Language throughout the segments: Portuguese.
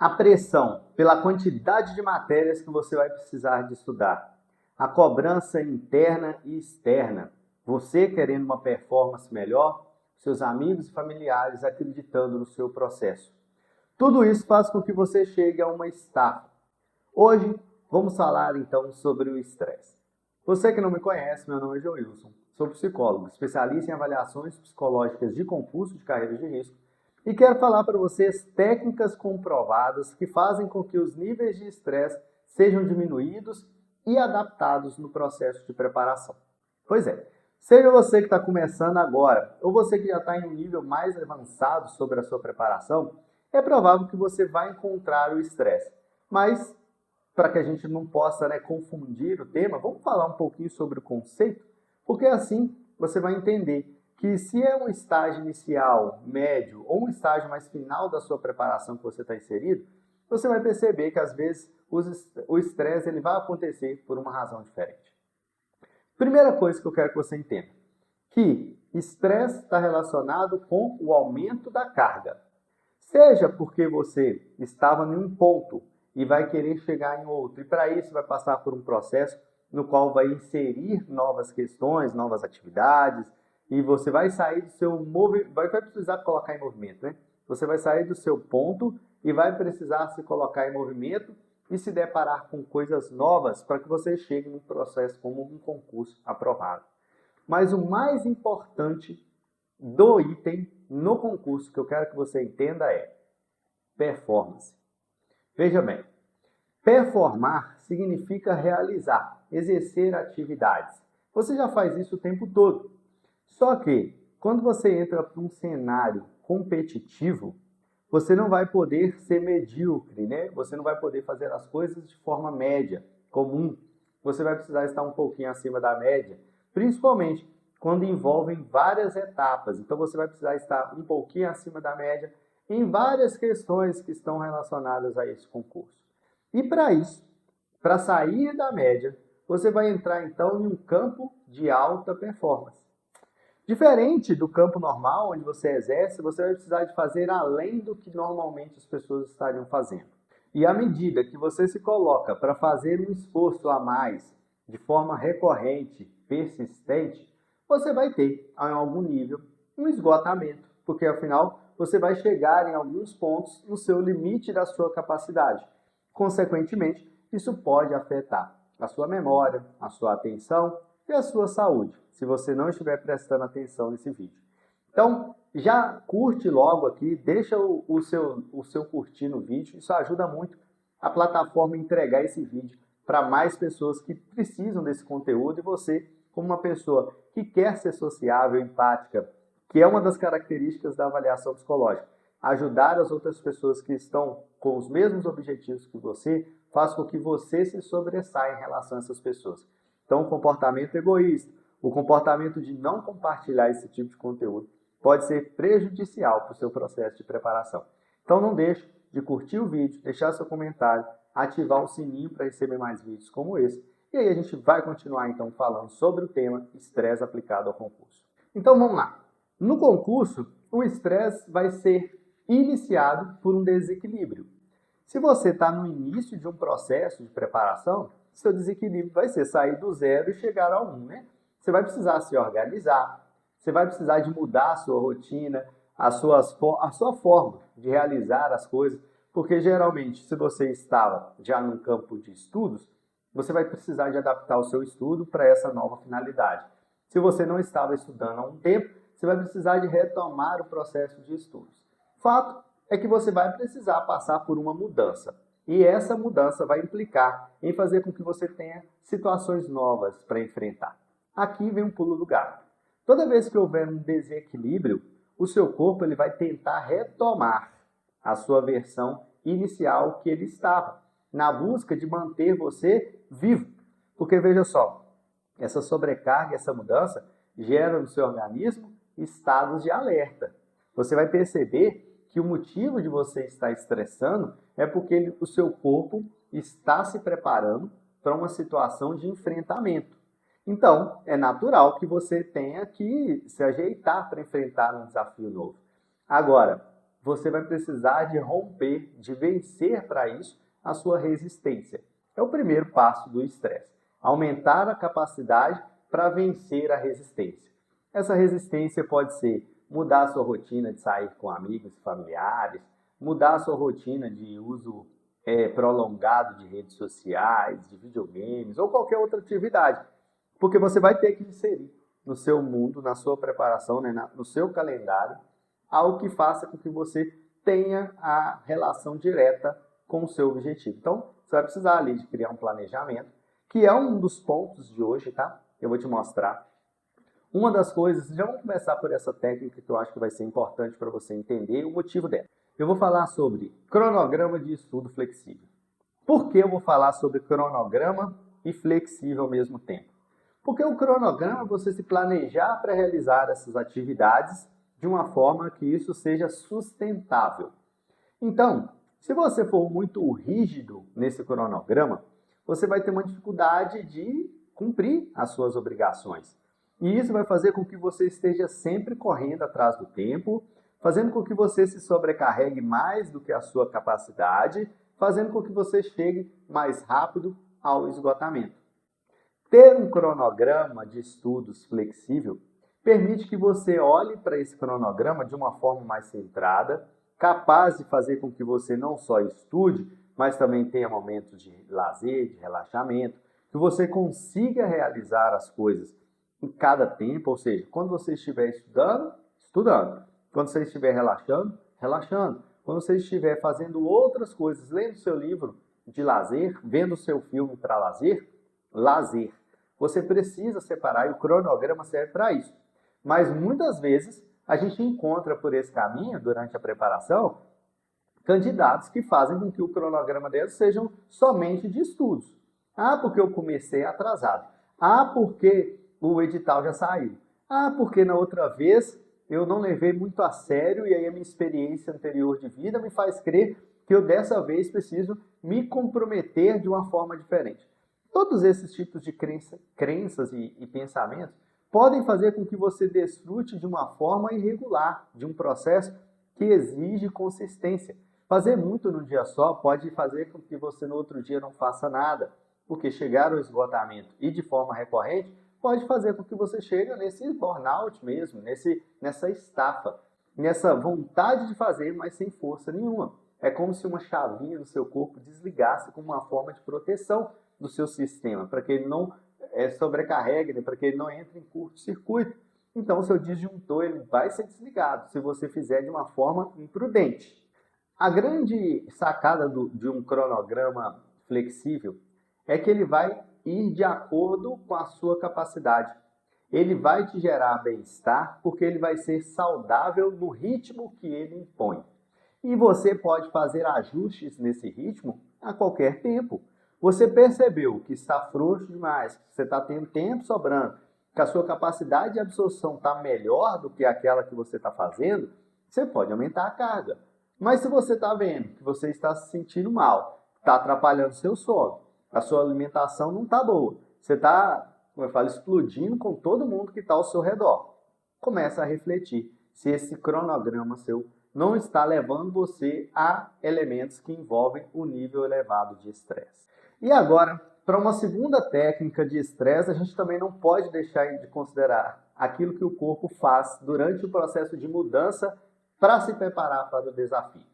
A pressão pela quantidade de matérias que você vai precisar de estudar. A cobrança interna e externa. Você querendo uma performance melhor, seus amigos e familiares acreditando no seu processo. Tudo isso faz com que você chegue a uma estafa. Hoje, vamos falar então sobre o estresse. Você que não me conhece, meu nome é Joilson. Sou psicólogo, especialista em avaliações psicológicas de concurso de carreiras de risco e quero falar para vocês técnicas comprovadas que fazem com que os níveis de estresse sejam diminuídos e adaptados no processo de preparação. Pois é, seja você que está começando agora ou você que já está em um nível mais avançado sobre a sua preparação, é provável que você vai encontrar o estresse. Mas, para que a gente não possa confundir o tema, vamos falar um pouquinho sobre o conceito, porque assim você vai entender que se é um estágio inicial, médio ou um estágio mais final da sua preparação que você está inserido, você vai perceber que às vezes o estresse ele vai acontecer por uma razão diferente. Primeira coisa que eu quero que você entenda, que estresse está relacionado com o aumento da carga. Seja porque você estava em um ponto e vai querer chegar em outro, e para isso vai passar por um processo no qual vai inserir novas questões, novas atividades, e você vai sair do seu movimento, vai precisar colocar em movimento, né? Você vai sair do seu ponto e vai precisar se colocar em movimento e se deparar com coisas novas para que você chegue num processo como um concurso aprovado. Mas o mais importante do item no concurso que eu quero que você entenda é performance. Veja bem, performar significa realizar, exercer atividades. Você já faz isso o tempo todo. Só que, quando você entra para um cenário competitivo, você não vai poder ser medíocre, né? Você não vai poder fazer as coisas de forma média, comum. Você vai precisar estar um pouquinho acima da média, principalmente quando envolvem várias etapas. Então, você vai precisar estar um pouquinho acima da média em várias questões que estão relacionadas a esse concurso. E para isso, para sair da média, você vai entrar então em um campo de alta performance. Diferente do campo normal, onde você exerce, você vai precisar de fazer além do que normalmente as pessoas estariam fazendo. E à medida que você se coloca para fazer um esforço a mais, de forma recorrente, persistente, você vai ter, em algum nível, um esgotamento, porque afinal você vai chegar em alguns pontos no seu limite da sua capacidade. Consequentemente, isso pode afetar a sua memória, a sua atenção e a sua saúde, se você não estiver prestando atenção nesse vídeo. Então, já curte logo aqui, deixa o seu curtir no vídeo, isso ajuda muito a plataforma a entregar esse vídeo para mais pessoas que precisam desse conteúdo e você, como uma pessoa que quer ser sociável, empática, que é uma das características da avaliação psicológica, ajudar as outras pessoas que estão com os mesmos objetivos que você, faz com que você se sobressaia em relação a essas pessoas. Então, o comportamento egoísta, o comportamento de não compartilhar esse tipo de conteúdo pode ser prejudicial para o seu processo de preparação. Então, não deixe de curtir o vídeo, deixar seu comentário, ativar o sininho para receber mais vídeos como esse. E aí a gente vai continuar, então, falando sobre o tema estresse aplicado ao concurso. Então, vamos lá. No concurso, o estresse vai ser iniciado por um desequilíbrio. Se você está no início de um processo de preparação, seu desequilíbrio vai ser sair do 0 e chegar ao 1, né? Você vai precisar se organizar, você vai precisar de mudar a sua rotina, a sua forma de realizar as coisas, porque geralmente, se você estava já num campo de estudos, você vai precisar de adaptar o seu estudo para essa nova finalidade. Se você não estava estudando há um tempo, você vai precisar de retomar o processo de estudos. Fato é que você vai precisar passar por uma mudança. E essa mudança vai implicar em fazer com que você tenha situações novas para enfrentar. Aqui vem um pulo do gato. Toda vez que houver um desequilíbrio, o seu corpo ele vai tentar retomar a sua versão inicial que ele estava, na busca de manter você vivo. Porque veja só, essa sobrecarga, essa mudança gera no seu organismo estados de alerta. Você vai perceber que o motivo de você estar estressando é porque o seu corpo está se preparando para uma situação de enfrentamento. Então, é natural que você tenha que se ajeitar para enfrentar um desafio novo. Agora, você vai precisar de romper, de vencer para isso a sua resistência. É o primeiro passo do estresse. Aumentar a capacidade para vencer a resistência. Essa resistência pode ser mudar a sua rotina de sair com amigos e familiares, mudar a sua rotina de uso prolongado de redes sociais, de videogames ou qualquer outra atividade. Porque você vai ter que inserir no seu mundo, na sua preparação, né, no seu calendário, algo que faça com que você tenha a relação direta com o seu objetivo. Então, você vai precisar ali de criar um planejamento, que é um dos pontos de hoje, tá? Eu vou te mostrar. Uma das coisas, já vamos começar por essa técnica que eu acho que vai ser importante para você entender o motivo dela. Eu vou falar sobre cronograma de estudo flexível. Por que eu vou falar sobre cronograma e flexível ao mesmo tempo? Porque o cronograma é você se planejar para realizar essas atividades de uma forma que isso seja sustentável. Então, se você for muito rígido nesse cronograma, você vai ter uma dificuldade de cumprir as suas obrigações. E isso vai fazer com que você esteja sempre correndo atrás do tempo, fazendo com que você se sobrecarregue mais do que a sua capacidade, fazendo com que você chegue mais rápido ao esgotamento. Ter um cronograma de estudos flexível permite que você olhe para esse cronograma de uma forma mais centrada, capaz de fazer com que você não só estude, mas também tenha momentos de lazer, de relaxamento, que você consiga realizar as coisas em cada tempo, ou seja, quando você estiver estudando, estudando. Quando você estiver relaxando, relaxando. Quando você estiver fazendo outras coisas, lendo seu livro de lazer, vendo seu filme para lazer, lazer. Você precisa separar e o cronograma serve para isso. Mas muitas vezes a gente encontra por esse caminho, durante a preparação, candidatos que fazem com que o cronograma deles sejam somente de estudos. Ah, porque eu comecei atrasado. Ah, porque o edital já saiu. Ah, porque na outra vez eu não levei muito a sério e aí a minha experiência anterior de vida me faz crer que eu dessa vez preciso me comprometer de uma forma diferente. Todos esses tipos de crenças e pensamentos podem fazer com que você desfrute de uma forma irregular, de um processo que exige consistência. Fazer muito num dia só pode fazer com que você no outro dia não faça nada, porque chegar ao esgotamento e de forma recorrente pode fazer com que você chegue nesse burnout mesmo, nessa estafa, nessa vontade de fazer, mas sem força nenhuma. É como se uma chavinha no seu corpo desligasse como uma forma de proteção do seu sistema, para que ele não sobrecarregue, né, para que ele não entre em curto-circuito. Então, o seu disjuntor ele vai ser desligado se você fizer de uma forma imprudente. A grande sacada de um cronograma flexível é que ele vai ir de acordo com a sua capacidade. Ele vai te gerar bem-estar porque ele vai ser saudável no ritmo que ele impõe. E você pode fazer ajustes nesse ritmo a qualquer tempo. Você percebeu que está frouxo demais, que você está tendo tempo sobrando, que a sua capacidade de absorção está melhor do que aquela que você está fazendo, você pode aumentar a carga. Mas se você está vendo que você está se sentindo mal, está atrapalhando seu sono, a sua alimentação não está boa, você está, como eu falo, explodindo com todo mundo que está ao seu redor, começa a refletir se esse cronograma seu não está levando você a elementos que envolvem o nível elevado de estresse. E agora, para uma segunda técnica de estresse, a gente também não pode deixar de considerar aquilo que o corpo faz durante o processo de mudança para se preparar para o desafio.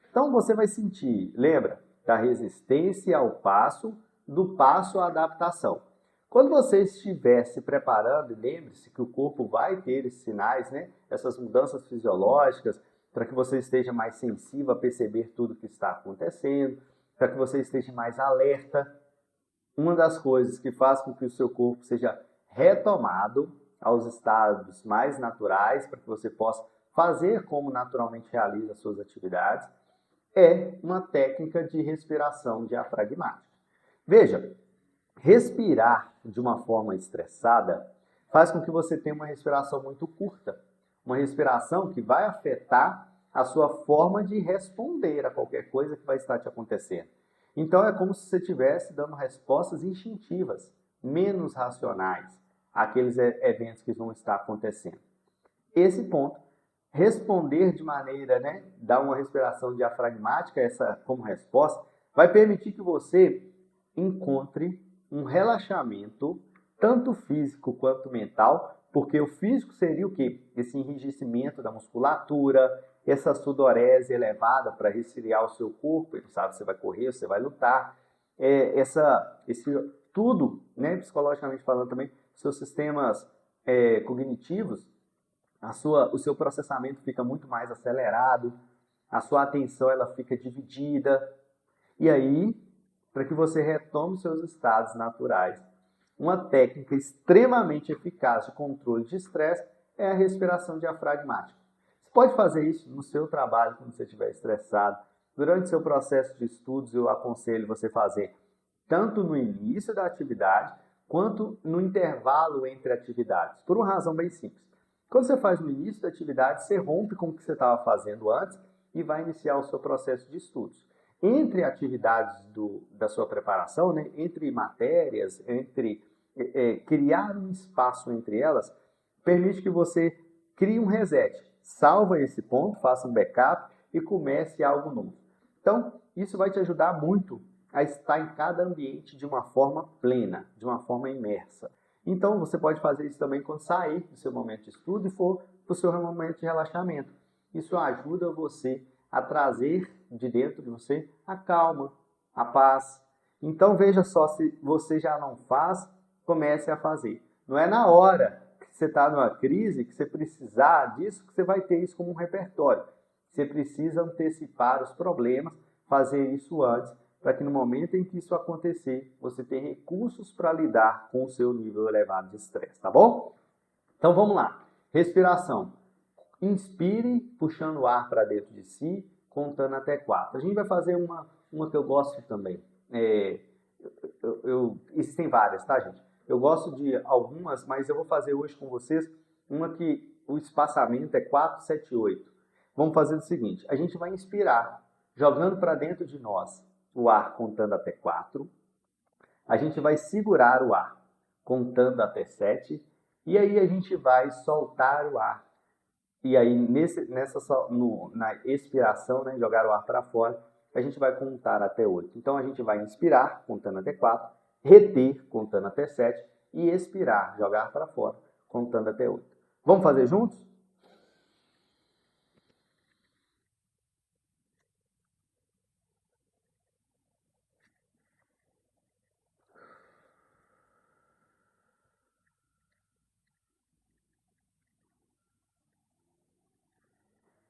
Então você vai sentir, lembra, da resistência ao passo, do passo à adaptação. Quando você estiver se preparando, lembre-se que o corpo vai ter esses sinais, né? Essas mudanças fisiológicas, para que você esteja mais sensível a perceber tudo que está acontecendo, para que você esteja mais alerta. Uma das coisas que faz com que o seu corpo seja retomado aos estados mais naturais, para que você possa fazer como naturalmente realiza as suas atividades, é uma técnica de respiração diafragmática. Veja, respirar de uma forma estressada faz com que você tenha uma respiração muito curta, uma respiração que vai afetar a sua forma de responder a qualquer coisa que vai estar te acontecendo. Então é como se você estivesse dando respostas instintivas, menos racionais, àqueles eventos que vão estar acontecendo. Esse ponto responder de maneira, né, dar uma respiração diafragmática, essa como resposta, vai permitir que você encontre um relaxamento, tanto físico quanto mental, porque o físico seria o quê? Esse enrijecimento da musculatura, essa sudorese elevada para resfriar o seu corpo, ele sabe se você vai correr, você vai lutar, esse tudo, né, psicologicamente falando também, seus sistemas cognitivos, o seu processamento fica muito mais acelerado, a sua atenção ela fica dividida, e aí, para que você retome seus estados naturais, uma técnica extremamente eficaz de controle de estresse é a respiração diafragmática. Você pode fazer isso no seu trabalho quando você estiver estressado. Durante seu processo de estudos, eu aconselho você fazer tanto no início da atividade, quanto no intervalo entre atividades, por uma razão bem simples. Quando você faz no início da atividade, você rompe com o que você estava fazendo antes e vai iniciar o seu processo de estudos. Entre atividades da sua preparação, né, entre matérias, entre criar um espaço entre elas, permite que você crie um reset. Salva esse ponto, faça um backup e comece algo novo. Então, isso vai te ajudar muito a estar em cada ambiente de uma forma plena, de uma forma imersa. Então, você pode fazer isso também quando sair do seu momento de estudo e for para o seu momento de relaxamento. Isso ajuda você a trazer de dentro de você a calma, a paz. Então, veja só, se você já não faz, comece a fazer. Não é na hora que você está numa crise, que você precisar disso, que você vai ter isso como um repertório. Você precisa antecipar os problemas, fazer isso antes, para que no momento em que isso acontecer, você tenha recursos para lidar com o seu nível elevado de estresse, tá bom? Então vamos lá. Respiração. Inspire, puxando o ar para dentro de si, contando até 4. A gente vai fazer uma que eu gosto também. Existem várias, tá, gente? Eu gosto de algumas, mas eu vou fazer hoje com vocês uma que o espaçamento é 4, 7, 8. Vamos fazer o seguinte, a gente vai inspirar, jogando para dentro de nós o ar contando até 4. A gente vai segurar o ar contando até 7. E aí a gente vai soltar o ar. E aí na expiração, né, jogar o ar para fora, a gente vai contar até 8. Então a gente vai inspirar contando até 4, reter contando até 7 e expirar, jogar para fora, contando até 8. Vamos fazer juntos?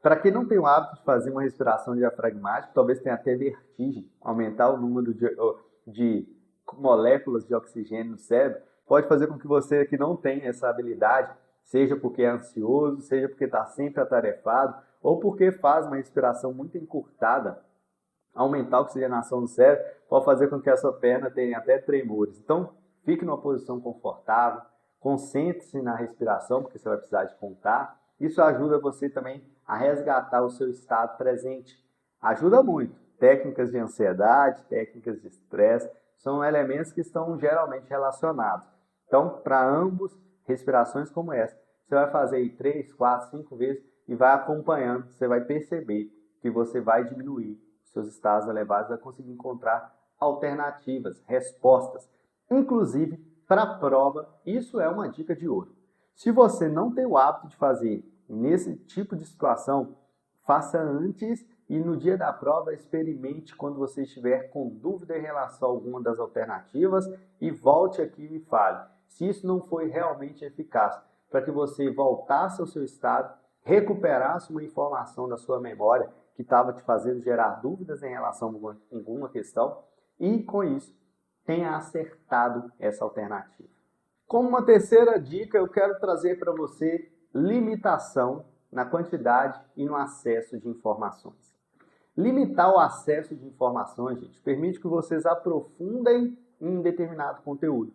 Para quem não tem o hábito de fazer uma respiração diafragmática, talvez tenha até vertigem, aumentar o número de moléculas de oxigênio no cérebro, pode fazer com que você que não tem essa habilidade, seja porque é ansioso, seja porque está sempre atarefado, ou porque faz uma respiração muito encurtada, aumentar a oxigenação no cérebro, pode fazer com que a sua perna tenha até tremores. Então, fique numa posição confortável, concentre-se na respiração, porque você vai precisar de contar. Isso ajuda você também a resgatar o seu estado presente. Ajuda muito. Técnicas de ansiedade, técnicas de estresse, são elementos que estão geralmente relacionados. Então, para ambos, respirações como essa, você vai fazer aí 3, 4, 5 vezes e vai acompanhando, você vai perceber que você vai diminuir seus estados elevados, vai conseguir encontrar alternativas, respostas. Inclusive, para a prova, isso é uma dica de ouro. Se você não tem o hábito de fazer nesse tipo de situação, faça antes e no dia da prova experimente quando você estiver com dúvida em relação a alguma das alternativas e volte aqui e me fale se isso não foi realmente eficaz, para que você voltasse ao seu estado, recuperasse uma informação da sua memória que estava te fazendo gerar dúvidas em relação a alguma questão e, com isso, tenha acertado essa alternativa. Como uma terceira dica, eu quero trazer para você limitação na quantidade e no acesso de informações. Limitar o acesso de informações, gente, permite que vocês aprofundem em um determinado conteúdo.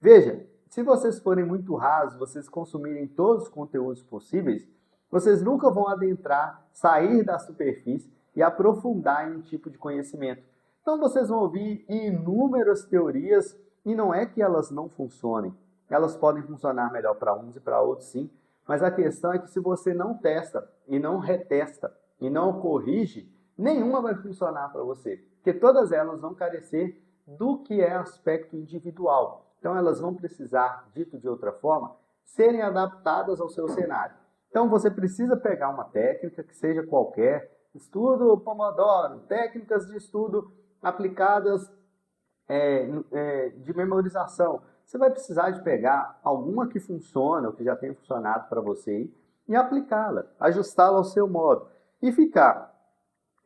Veja, se vocês forem muito rasos, vocês consumirem todos os conteúdos possíveis, vocês nunca vão adentrar, sair da superfície e aprofundar em um tipo de conhecimento. Então vocês vão ouvir inúmeras teorias e não é que elas não funcionem. Elas podem funcionar melhor para uns e para outros sim, Mas a questão é que se você não testa e não retesta e não corrige, nenhuma vai funcionar para você, porque todas elas vão carecer do que é aspecto individual. Então elas vão precisar, dito de outra forma, serem adaptadas ao seu cenário. Então você precisa pegar uma técnica, que seja qualquer, estudo Pomodoro, técnicas de estudo aplicadas de memorização. Você vai precisar de pegar alguma que funciona, ou que já tenha funcionado para você, e aplicá-la, ajustá-la ao seu modo. E ficar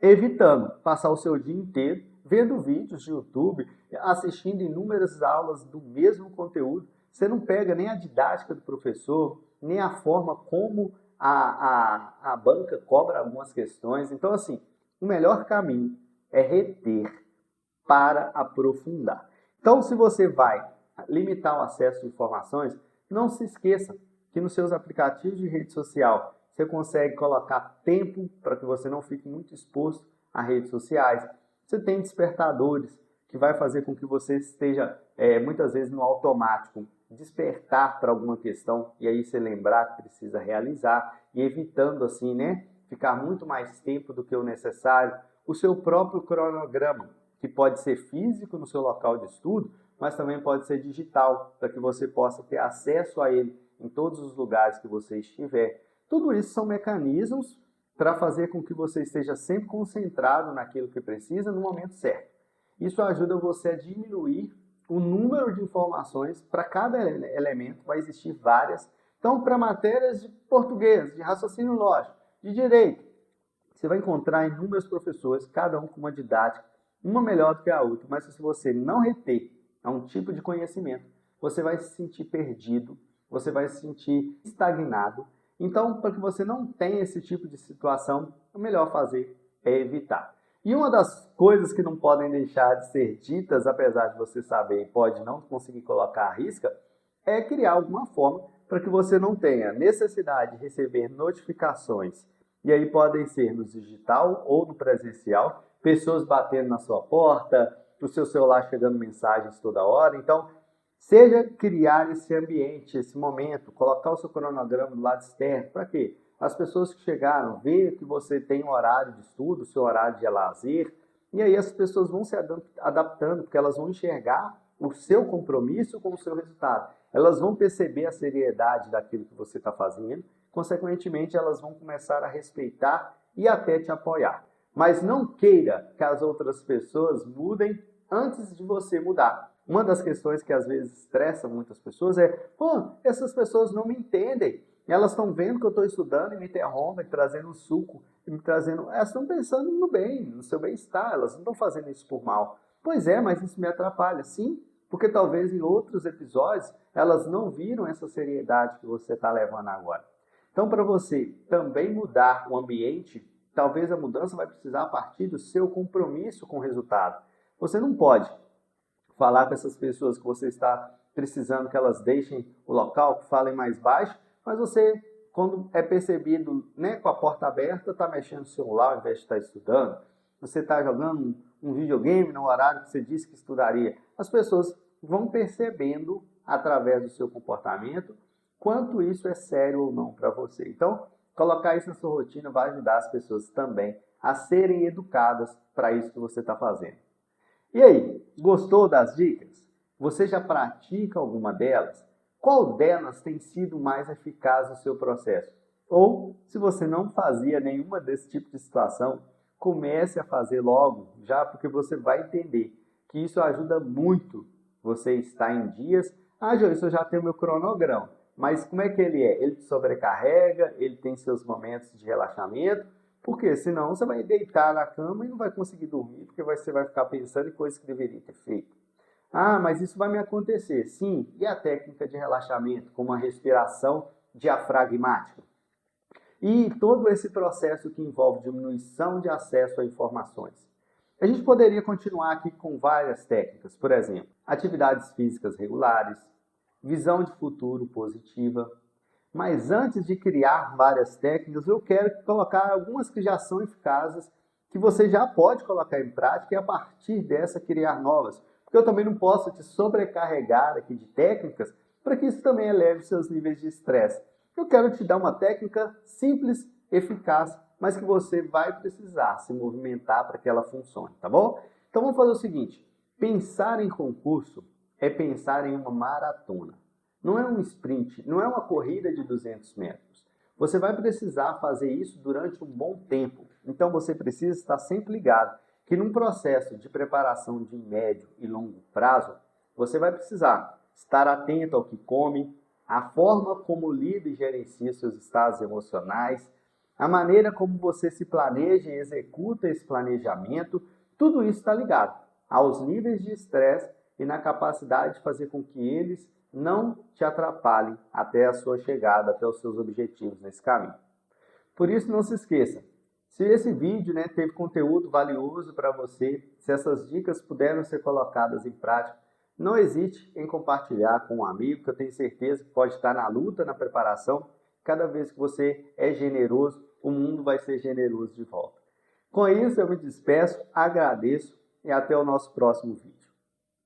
evitando passar o seu dia inteiro vendo vídeos de YouTube, assistindo inúmeras aulas do mesmo conteúdo. Você não pega nem a didática do professor, nem a forma como a banca cobra algumas questões. Então, assim, o melhor caminho é reter para aprofundar. Então, se você vai limitar o acesso de informações, não se esqueça que nos seus aplicativos de rede social você consegue colocar tempo para que você não fique muito exposto a redes sociais. Você tem despertadores que vai fazer com que você esteja muitas vezes no automático, despertar para alguma questão e aí você lembrar que precisa realizar e evitando assim, né, ficar muito mais tempo do que o necessário. O seu próprio cronograma, que pode ser físico no seu local de estudo, mas também pode ser digital, para que você possa ter acesso a ele em todos os lugares que você estiver. Tudo isso são mecanismos para fazer com que você esteja sempre concentrado naquilo que precisa no momento certo. Isso ajuda você a diminuir o número de informações. Para cada elemento vai existir várias. Então, para matérias de português, de raciocínio lógico, de direito, você vai encontrar inúmeros professores, cada um com uma didática, uma melhor do que a outra, mas se você não reter a um tipo de conhecimento, você vai se sentir perdido, você vai se sentir estagnado. Então, para que você não tenha esse tipo de situação, o melhor fazer é evitar. E uma das coisas que não podem deixar de ser ditas, apesar de você saber e pode não conseguir colocar à risca, é criar alguma forma para que você não tenha necessidade de receber notificações. E aí podem ser no digital ou no presencial, pessoas batendo na sua porta, o seu celular chegando mensagens toda hora. Então, seja criar esse ambiente, esse momento, colocar o seu cronograma do lado externo. Para quê? As pessoas que chegaram, ver que você tem um horário de estudo, seu horário de lazer, e aí as pessoas vão se adaptando, porque elas vão enxergar o seu compromisso com o seu resultado. Elas vão perceber a seriedade daquilo que você está fazendo, consequentemente elas vão começar a respeitar e até te apoiar. Mas não queira que as outras pessoas mudem antes de você mudar. Uma das questões que às vezes estressa muitas pessoas é: pô, essas pessoas não me entendem. Elas estão vendo que eu estou estudando e me interrompem, trazendo um suco, me trazendo. Elas estão pensando no bem, no seu bem-estar, elas não estão fazendo isso por mal. Pois é, mas isso me atrapalha. Sim, porque talvez em outros episódios elas não viram essa seriedade que você está levando agora. Então, para você também mudar o ambiente, talvez a mudança vai precisar partir do seu compromisso com o resultado. Você não pode falar com essas pessoas que você está precisando que elas deixem o local, que falem mais baixo, mas você, quando é percebido, né, com a porta aberta, está mexendo no celular ao invés de estar estudando. Você está jogando um videogame no horário que você disse que estudaria. As pessoas vão percebendo, através do seu comportamento, quanto isso é sério ou não para você. Então, colocar isso na sua rotina vai ajudar as pessoas também a serem educadas para isso que você está fazendo. E aí, gostou das dicas? Você já pratica alguma delas? Qual delas tem sido mais eficaz no seu processo? Ou, se você não fazia nenhuma desse tipo de situação, comece a fazer logo, já porque você vai entender que isso ajuda muito você estar em dias. Ah, Joyce, eu já tenho meu cronograma, mas como é que ele é? Ele te sobrecarrega, ele tem seus momentos de relaxamento, porque senão você vai deitar na cama e não vai conseguir dormir, porque você vai ficar pensando em coisas que deveria ter feito. Ah, mas isso vai me acontecer. Sim, e a técnica de relaxamento, como a respiração diafragmática? E todo esse processo que envolve diminuição de acesso a informações. A gente poderia continuar aqui com várias técnicas, por exemplo, atividades físicas regulares, visão de futuro positiva. Mas antes de criar várias técnicas, eu quero colocar algumas que já são eficazes, que você já pode colocar em prática e a partir dessa criar novas. Porque eu também não posso te sobrecarregar aqui de técnicas para que isso também eleve seus níveis de estresse. Eu quero te dar uma técnica simples, eficaz, mas que você vai precisar se movimentar para que ela funcione, tá bom? Então vamos fazer o seguinte, pensar em concurso é pensar em uma maratona. Não é um sprint, não é uma corrida de 200 metros. Você vai precisar fazer isso durante um bom tempo. Então você precisa estar sempre ligado que num processo de preparação de médio e longo prazo, você vai precisar estar atento ao que come, a forma como lida e gerencia seus estados emocionais, a maneira como você se planeja e executa esse planejamento, tudo isso está ligado aos níveis de estresse e na capacidade de fazer com que eles não te atrapalhem até a sua chegada, até os seus objetivos nesse caminho. Por isso, não se esqueça, se esse vídeo teve conteúdo valioso para você, se essas dicas puderam ser colocadas em prática, não hesite em compartilhar com um amigo, que eu tenho certeza que pode estar na luta, na preparação. Cada vez que você é generoso, o mundo vai ser generoso de volta. Com isso, eu me despeço, agradeço e até o nosso próximo vídeo.